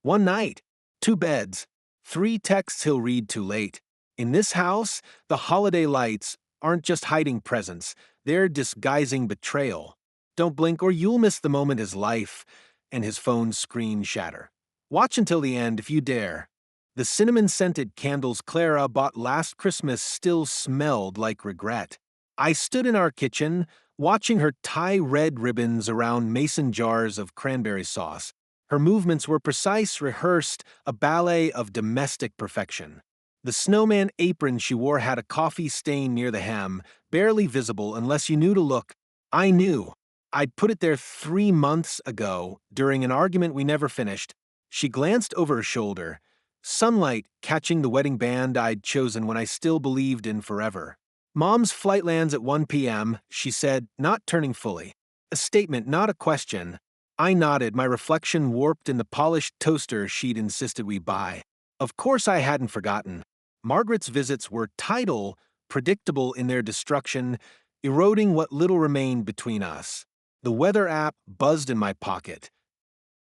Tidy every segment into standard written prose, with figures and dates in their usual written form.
One night, two beds, three texts he'll read too late. In this house, the holiday lights aren't just hiding presents, they're disguising betrayal. Don't blink or you'll miss the moment his life and his phone's screen shatter. Watch until the end if you dare. The cinnamon-scented candles Clara bought last Christmas still smelled like regret. I stood in our kitchen, watching her tie red ribbons around mason jars of cranberry sauce. Her movements were precise, rehearsed, a ballet of domestic perfection. The snowman apron she wore had a coffee stain near the hem, barely visible unless you knew to look. I knew. I'd put it there 3 months ago, during an argument we never finished. She glanced over her shoulder, sunlight catching the wedding band I'd chosen when I still believed in forever. Mom's flight lands at 1 p.m., she said, not turning fully. A statement, not a question. I nodded, my reflection warped in the polished toaster she'd insisted we buy. Of course I hadn't forgotten. Margaret's visits were tidal, predictable in their destruction, eroding what little remained between us. The weather app buzzed in my pocket.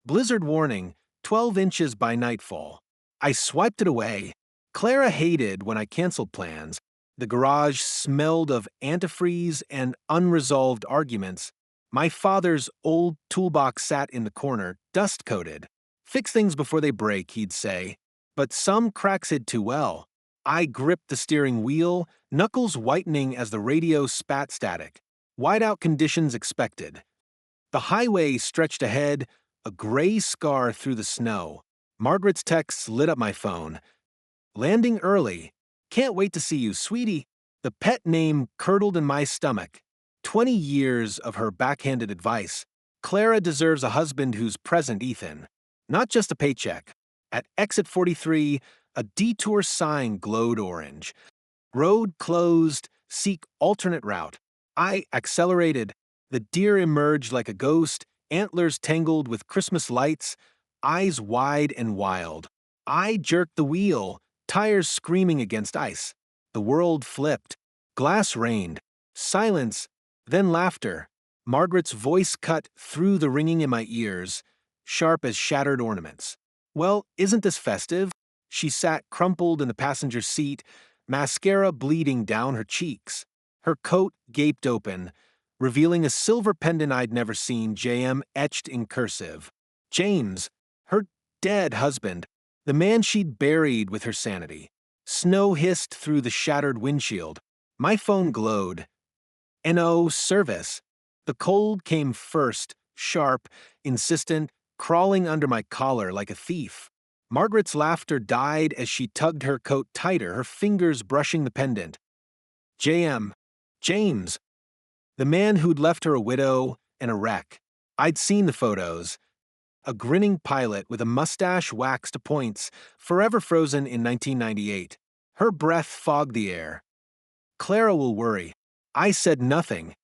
Blizzard warning, 12 inches by nightfall. I swiped it away. Clara hated when I canceled plans. The garage smelled of antifreeze and unresolved arguments. My father's old toolbox sat in the corner, dust-coated. Fix things before they break, he'd say. But some cracks hid too well. I gripped the steering wheel, knuckles whitening as the radio spat static. Whiteout conditions expected. The highway stretched ahead, a gray scar through the snow. Margaret's texts lit up my phone. Landing early. Can't wait to see you, sweetie. The pet name curdled in my stomach. 20 years of her backhanded advice. Clara deserves a husband who's present, Ethan. Not just a paycheck. At exit 43, a detour sign glowed orange. Road closed, seek alternate route. I accelerated. The deer emerged like a ghost, antlers tangled with Christmas lights, eyes wide and wild. I jerked the wheel, tires screaming against ice. The world flipped. Glass rained. Silence, then laughter. Margaret's voice cut through the ringing in my ears, sharp as shattered ornaments. Well, isn't this festive? She sat crumpled in the passenger seat, mascara bleeding down her cheeks. Her coat gaped open, revealing a silver pendant I'd never seen, JM etched in cursive. James, her dead husband, the man she'd buried with her sanity. Snow hissed through the shattered windshield. My phone glowed. NO service. The cold came first, sharp, insistent, crawling under my collar like a thief. Margaret's laughter died as she tugged her coat tighter, her fingers brushing the pendant. JM. James. The man who'd left her a widow and a wreck. I'd seen the photos. A grinning pilot with a mustache waxed to points, forever frozen in 1998. Her breath fogged the air. Clara will worry. I said nothing.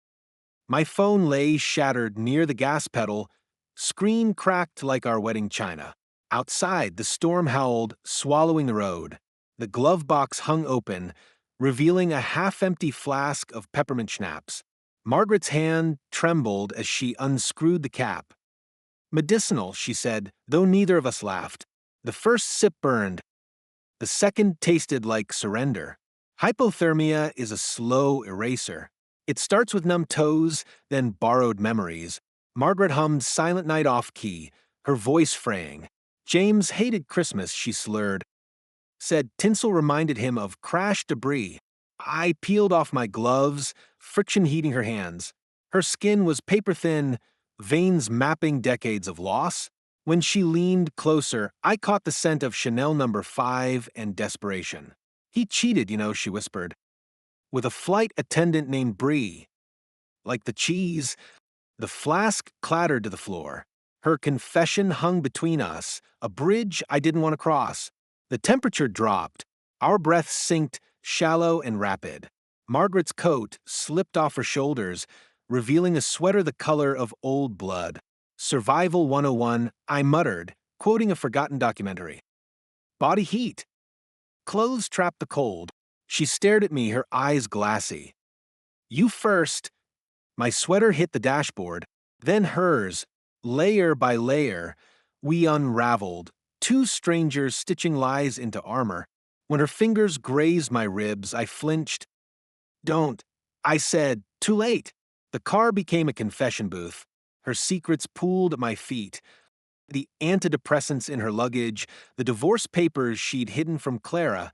My phone lay shattered near the gas pedal, screen cracked like our wedding china. Outside, the storm howled, swallowing the road. The glove box hung open, revealing a half-empty flask of peppermint schnapps. Margaret's hand trembled as she unscrewed the cap. Medicinal, she said, though neither of us laughed. The first sip burned. The second tasted like surrender. Hypothermia is a slow eraser. It starts with numb toes, then borrowed memories. Margaret hummed Silent Night off-key, her voice fraying. James hated Christmas, she slurred. Said tinsel reminded him of crashed debris. I peeled off my gloves, friction heating her hands. Her skin was paper-thin, veins mapping decades of loss. When she leaned closer, I caught the scent of Chanel No. 5 and desperation. He cheated, she whispered. With a flight attendant named Brie. Like the cheese, the flask clattered to the floor. Her confession hung between us, a bridge I didn't want to cross. The temperature dropped. Our breaths synced, shallow and rapid. Margaret's coat slipped off her shoulders, revealing a sweater the color of old blood. Survival 101, I muttered, quoting a forgotten documentary. Body heat. Clothes trap the cold. She stared at me, her eyes glassy. You first. My sweater hit the dashboard, then hers. Layer by layer, we unraveled, two strangers stitching lies into armor. When her fingers grazed my ribs, I flinched. Don't. I said, too late. The car became a confession booth. Her secrets pooled at my feet. The antidepressants in her luggage, the divorce papers she'd hidden from Clara,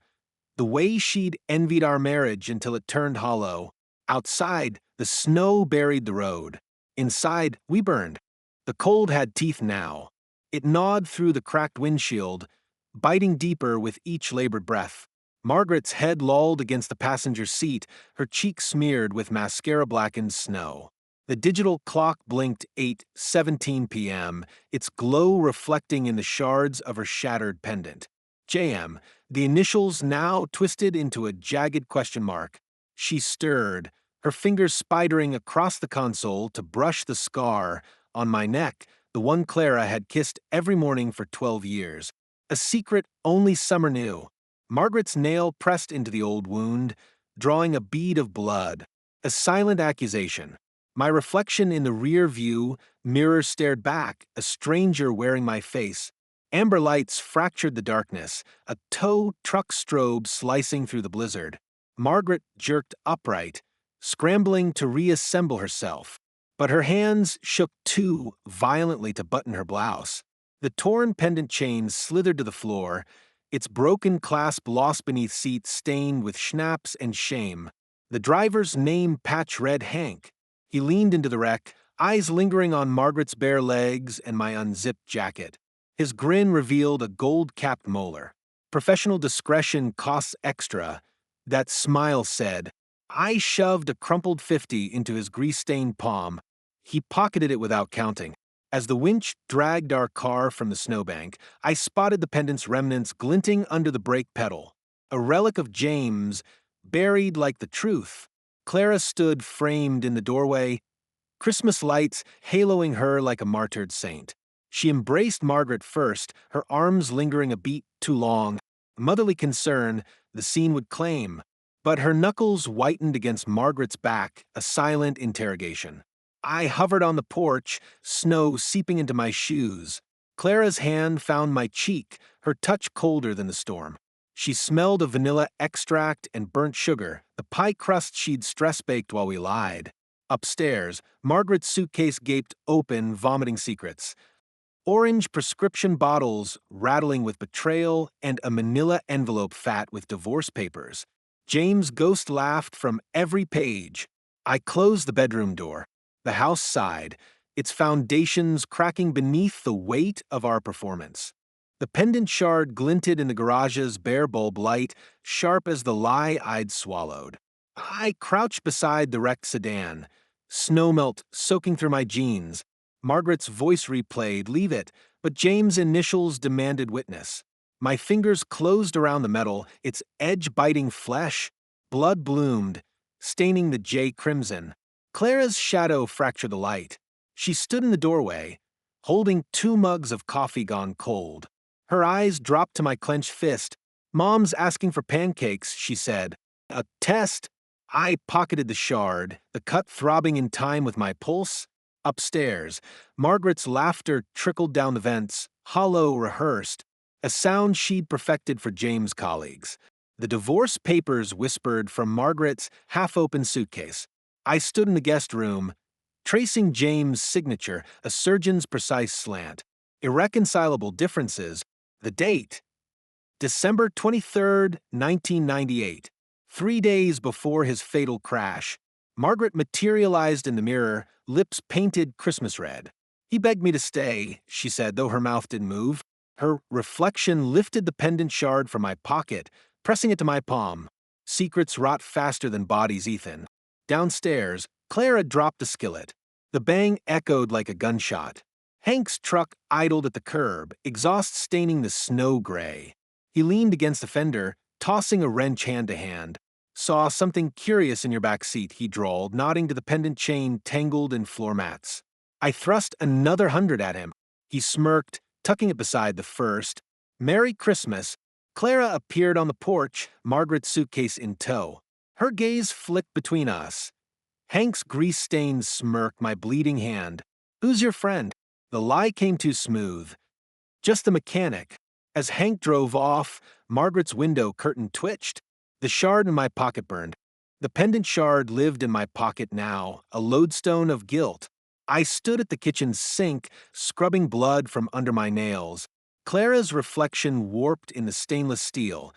the way she'd envied our marriage until it turned hollow. Outside, the snow buried the road. Inside, we burned. The cold had teeth now. It gnawed through the cracked windshield, biting deeper with each labored breath. Margaret's head lolled against the passenger seat, her cheeks smeared with mascara-blackened snow. The digital clock blinked 8:17 p.m., its glow reflecting in the shards of her shattered pendant. JM, the initials now twisted into a jagged question mark. She stirred, her fingers spidering across the console to brush the scar on my neck, the one Clara had kissed every morning for 12 years. A secret only Summer knew. Margaret's nail pressed into the old wound, drawing a bead of blood. A silent accusation. My reflection in the rear view mirror stared back, a stranger wearing my face. Amber lights fractured the darkness, a tow truck strobe slicing through the blizzard. Margaret jerked upright, scrambling to reassemble herself, but her hands shook too violently to button her blouse. The torn pendant chain slithered to the floor, its broken clasp lost beneath seats stained with schnapps and shame. The driver's name patch read Hank. He leaned into the wreck, eyes lingering on Margaret's bare legs and my unzipped jacket. His grin revealed a gold-capped molar. Professional discretion costs extra. That smile said. I shoved a crumpled 50 into his grease-stained palm. He pocketed it without counting. As the winch dragged our car from the snowbank, I spotted the pendant's remnants glinting under the brake pedal. A relic of James, buried like the truth. Clara stood framed in the doorway, Christmas lights haloing her like a martyred saint. She embraced Margaret first, her arms lingering a beat too long. Motherly concern, the scene would claim. But her knuckles whitened against Margaret's back, a silent interrogation. I hovered on the porch, snow seeping into my shoes. Clara's hand found my cheek, her touch colder than the storm. She smelled of vanilla extract and burnt sugar, the pie crust she'd stress-baked while we lied. Upstairs, Margaret's suitcase gaped open, vomiting secrets. Orange prescription bottles rattling with betrayal and a manila envelope fat with divorce papers. James' ghost laughed from every page. I closed the bedroom door. The house sighed, its foundations cracking beneath the weight of our performance. The pendant shard glinted in the garage's bare bulb light, sharp as the lie I'd swallowed. I crouched beside the wrecked sedan, snowmelt soaking through my jeans. Margaret's voice replayed, "Leave it," but James' initials demanded witness. My fingers closed around the metal, its edge biting flesh. Blood bloomed, staining the J crimson. Clara's shadow fractured the light. She stood in the doorway, holding 2 mugs of coffee gone cold. Her eyes dropped to my clenched fist. "Mom's asking for pancakes," she said. "A test?" I pocketed the shard, the cut throbbing in time with my pulse. Upstairs, Margaret's laughter trickled down the vents, hollow, rehearsed, a sound she'd perfected for James' colleagues. The divorce papers whispered from Margaret's half-open suitcase. I stood in the guest room, tracing James' signature, a surgeon's precise slant. Irreconcilable differences. The date. December 23rd, 1998. 3 days before his fatal crash. Margaret materialized in the mirror, lips painted Christmas red. "He begged me to stay," she said, though her mouth didn't move. Her reflection lifted the pendant shard from my pocket, pressing it to my palm. Secrets rot faster than bodies, Ethan. Downstairs, Clara dropped the skillet. The bang echoed like a gunshot. Hank's truck idled at the curb, exhaust staining the snow gray. He leaned against the fender, tossing a wrench hand to hand. "Saw something curious in your back seat," he drawled, nodding to the pendant chain tangled in floor mats. I thrust another 100 at him. He smirked, tucking it beside the first. "Merry Christmas." Clara appeared on the porch, Margaret's suitcase in tow. Her gaze flicked between us. Hank's grease-stained smirk, my bleeding hand. "Who's your friend?" The lie came too smooth. "Just the mechanic." As Hank drove off, Margaret's window curtain twitched. The shard in my pocket burned. The pendant shard lived in my pocket now, a lodestone of guilt. I stood at the kitchen sink, scrubbing blood from under my nails. Clara's reflection warped in the stainless steel,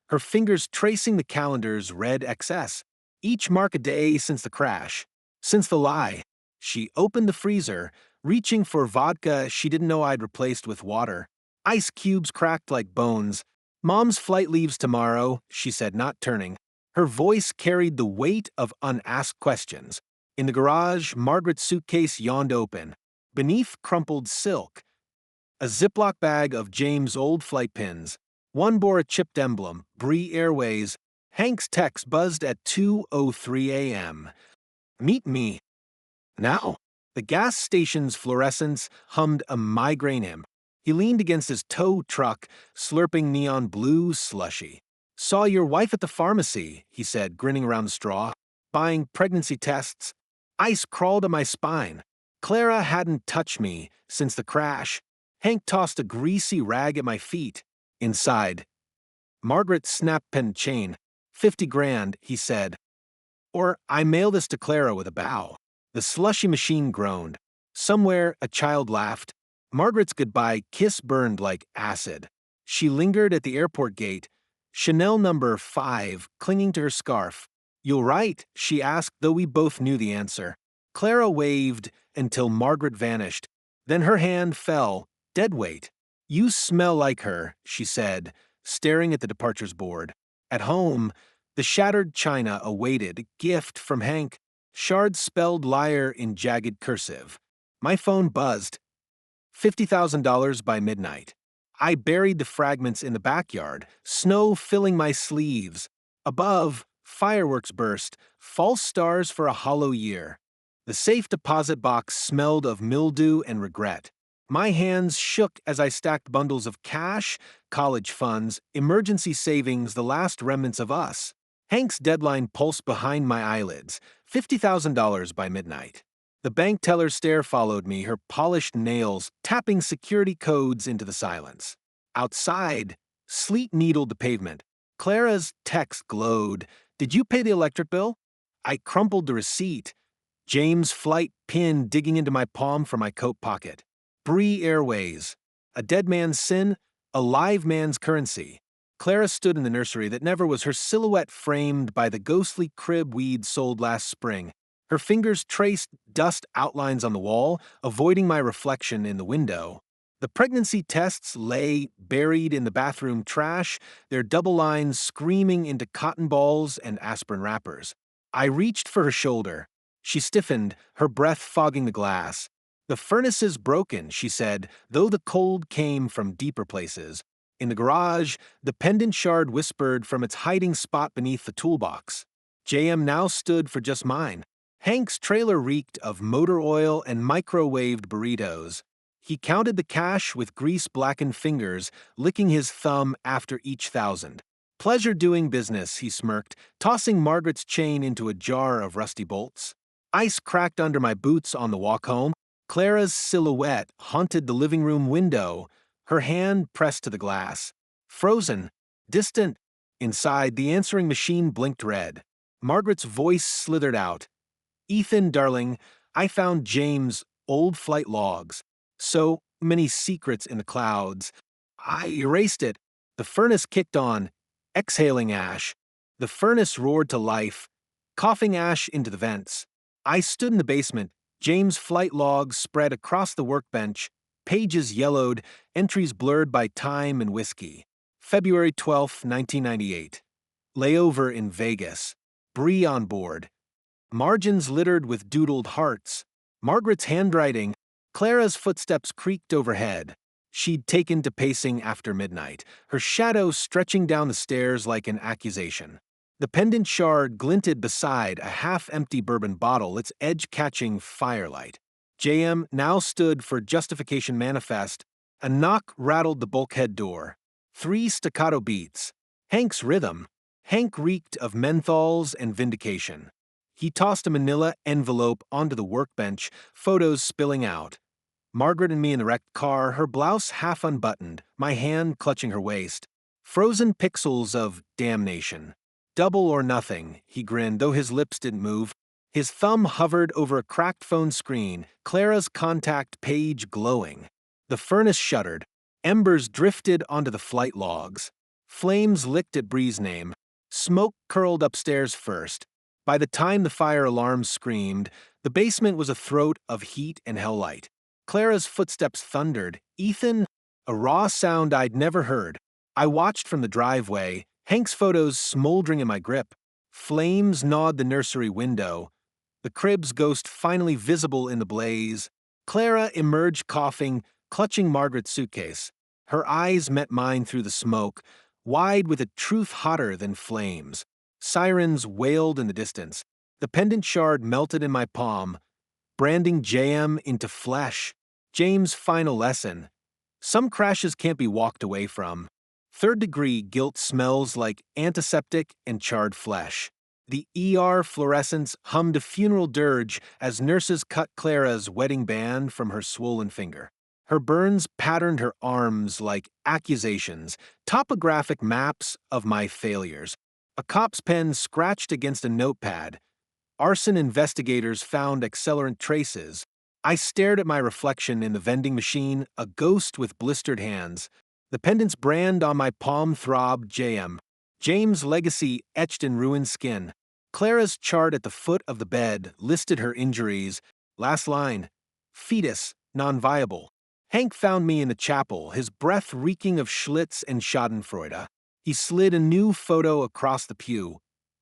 her fingers tracing the calendar's red XS. Each mark a day since the crash, since the lie. She opened the freezer, reaching for vodka she didn't know I'd replaced with water. Ice cubes cracked like bones. Mom's flight leaves tomorrow, she said, not turning. Her voice carried the weight of unasked questions. In the garage, Margaret's suitcase yawned open. Beneath crumpled silk, a Ziploc bag of James' old flight pins. One bore a chipped emblem, Bree Airways. Hank's text buzzed at 2:03 a.m. Meet me. Now. The gas station's fluorescence hummed a migraine hymn. He leaned against his tow truck, slurping neon blue slushy. Saw your wife at the pharmacy, he said, grinning around the straw. Buying pregnancy tests. Ice crawled to my spine. Clara hadn't touched me since the crash. Hank tossed a greasy rag at my feet. Inside. Margaret snapped pen chain. 50 grand, he said. Or I mail this to Clara with a bow. The slushy machine groaned. Somewhere, a child laughed. Margaret's goodbye kiss burned like acid. She lingered at the airport gate, Chanel number 5 clinging to her scarf. You'll write, she asked, though we both knew the answer. Clara waved until Margaret vanished. Then her hand fell, dead weight. You smell like her, she said, staring at the departures board. At home, the shattered china awaited a gift from Hank. Shards spelled liar in jagged cursive. My phone buzzed. $50,000 by midnight. I buried the fragments in the backyard, snow filling my sleeves. Above, fireworks burst, false stars for a hollow year. The safe deposit box smelled of mildew and regret. My hands shook as I stacked bundles of cash, college funds, emergency savings, the last remnants of us. Hank's deadline pulsed behind my eyelids. $50,000 by midnight. The bank teller's stare followed me, her polished nails tapping security codes into the silence. Outside, sleet needled the pavement. Clara's text glowed. Did you pay the electric bill? I crumpled the receipt. James' flight pin digging into my palm from my coat pocket. Bree Airways. A dead man's sin, a live man's currency. Clara stood in the nursery that never was, her silhouette framed by the ghostly crib we'd sold last spring. Her fingers traced dust outlines on the wall, avoiding my reflection in the window. The pregnancy tests lay buried in the bathroom trash, their double lines screaming into cotton balls and aspirin wrappers. I reached for her shoulder. She stiffened, her breath fogging the glass. The furnace is broken, she said, though the cold came from deeper places. In the garage, the pendant shard whispered from its hiding spot beneath the toolbox. JM now stood for just mine. Hank's trailer reeked of motor oil and microwaved burritos. He counted the cash with grease-blackened fingers, licking his thumb after each thousand. Pleasure doing business, he smirked, tossing Margaret's chain into a jar of rusty bolts. Ice cracked under my boots on the walk home. Clara's silhouette haunted the living room window, her hand pressed to the glass. Frozen, distant. Inside, the answering machine blinked red. Margaret's voice slithered out. Ethan, darling, I found James' old flight logs. So many secrets in the clouds. I erased it. The furnace kicked on, exhaling ash. The furnace roared to life, coughing ash into the vents. I stood in the basement, James' flight logs spread across the workbench, pages yellowed, entries blurred by time and whiskey. February 12, 1998. Layover in Vegas. Bree on board. Margins littered with doodled hearts. Margaret's handwriting. Clara's footsteps creaked overhead. She'd taken to pacing after midnight, her shadow stretching down the stairs like an accusation. The pendant shard glinted beside a half-empty bourbon bottle, its edge catching firelight. JM now stood for Justification Manifest. A knock rattled the bulkhead door. 3 staccato beats. Hank's rhythm. Hank reeked of menthols and vindication. He tossed a manila envelope onto the workbench, photos spilling out. Margaret and me in the wrecked car, her blouse half unbuttoned, my hand clutching her waist. Frozen pixels of damnation. Double or nothing, he grinned, though his lips didn't move. His thumb hovered over a cracked phone screen, Clara's contact page glowing. The furnace shuddered. Embers drifted onto the flight logs. Flames licked at Bree's name. Smoke curled upstairs first. By the time the fire alarm screamed, the basement was a throat of heat and helllight. Clara's footsteps thundered. Ethan? A raw sound I'd never heard. I watched from the driveway, Hank's photos smoldering in my grip. Flames gnawed the nursery window. The crib's ghost finally visible in the blaze. Clara emerged coughing, clutching Margaret's suitcase. Her eyes met mine through the smoke, wide with a truth hotter than flames. Sirens wailed in the distance. The pendant shard melted in my palm, branding JM into flesh. James' final lesson. Some crashes can't be walked away from. Third-degree guilt smells like antiseptic and charred flesh. The ER fluorescence hummed a funeral dirge as nurses cut Clara's wedding band from her swollen finger. Her burns patterned her arms like accusations, topographic maps of my failures. A cop's pen scratched against a notepad. Arson investigators found accelerant traces. I stared at my reflection in the vending machine, a ghost with blistered hands. The pendant's brand on my palm throbbed JM. James' legacy etched in ruined skin. Clara's chart at the foot of the bed listed her injuries. Last line, fetus, non-viable. Hank found me in the chapel, his breath reeking of Schlitz and schadenfreude. He slid a new photo across the pew.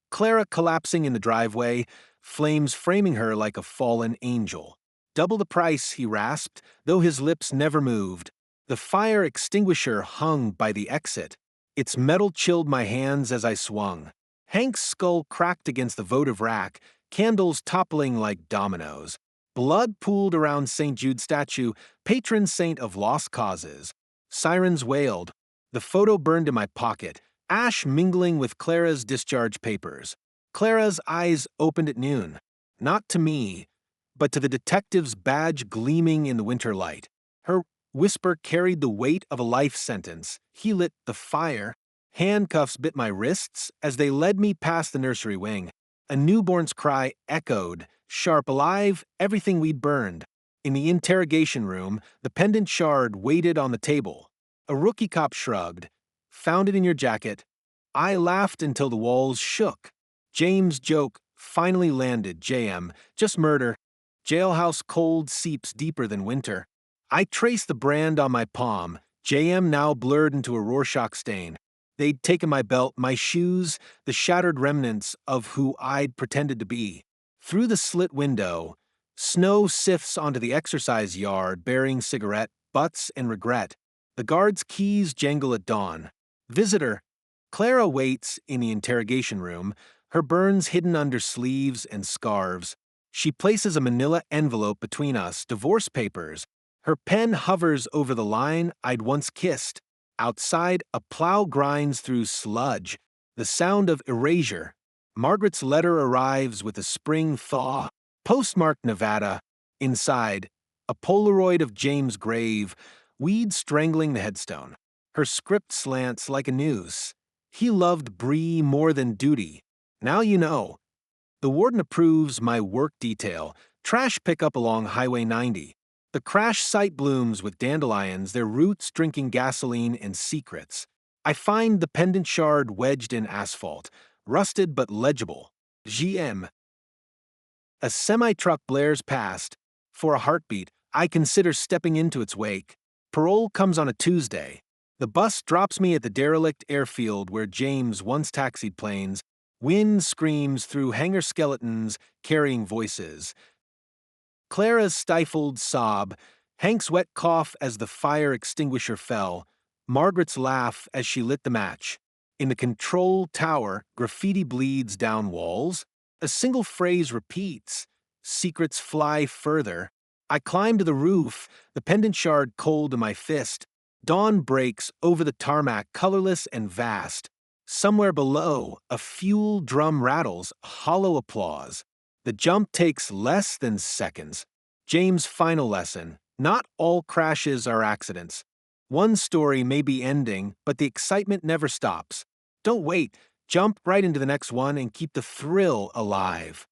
Clara collapsing in the driveway, flames framing her like a fallen angel. Double the price, he rasped, though his lips never moved. The fire extinguisher hung by the exit. Its metal chilled my hands as I swung. Hank's skull cracked against the votive rack, candles toppling like dominoes. Blood pooled around St. Jude's statue, patron saint of lost causes. Sirens wailed. The photo burned in my pocket, ash mingling with Clara's discharge papers. Clara's eyes opened at noon. Not to me, but to the detective's badge gleaming in the winter light. Her whisper carried the weight of a life sentence. He lit the fire. Handcuffs bit my wrists as they led me past the nursery wing. A newborn's cry echoed, sharp, alive, everything we'd burned. In the interrogation room, the pendant shard waited on the table. A rookie cop shrugged. Found it in your jacket. I laughed until the walls shook. James' joke finally landed. JM, just murder. Jailhouse cold seeps deeper than winter. I traced the brand on my palm, JM now blurred into a Rorschach stain. They'd taken my belt, my shoes, the shattered remnants of who I'd pretended to be. Through the slit window, snow sifts onto the exercise yard bearing cigarette, butts, and regret. The guard's keys jangle at dawn. Visitor. Clara waits in the interrogation room, her burns hidden under sleeves and scarves. She places a manila envelope between us, divorce papers. Her pen hovers over the line I'd once kissed. Outside, a plow grinds through sludge, the sound of erasure. Margaret's letter arrives with a spring thaw. Postmarked Nevada. Inside, a Polaroid of James' grave, weeds strangling the headstone. Her script slants like a noose. He loved Bree more than duty. Now you know. The warden approves my work detail, trash pickup along Highway 90. The crash site blooms with dandelions, their roots drinking gasoline and secrets. I find the pendant shard wedged in asphalt, rusted but legible. GM. A semi-truck blares past. For a heartbeat, I consider stepping into its wake. Parole comes on a Tuesday. The bus drops me at the derelict airfield where James once taxied planes. Wind screams through hangar skeletons carrying voices. Clara's stifled sob, Hank's wet cough as the fire extinguisher fell, Margaret's laugh as she lit the match. In the control tower, graffiti bleeds down walls. A single phrase repeats. Secrets fly further. I climb to the roof, the pendant shard cold to my fist. Dawn breaks over the tarmac, colorless and vast. Somewhere below, a fuel drum rattles, hollow applause. The jump takes less than seconds. James' final lesson, Not all crashes are accidents. One story may be ending, but the excitement never stops. Don't wait. Jump right into the next one and keep the thrill alive.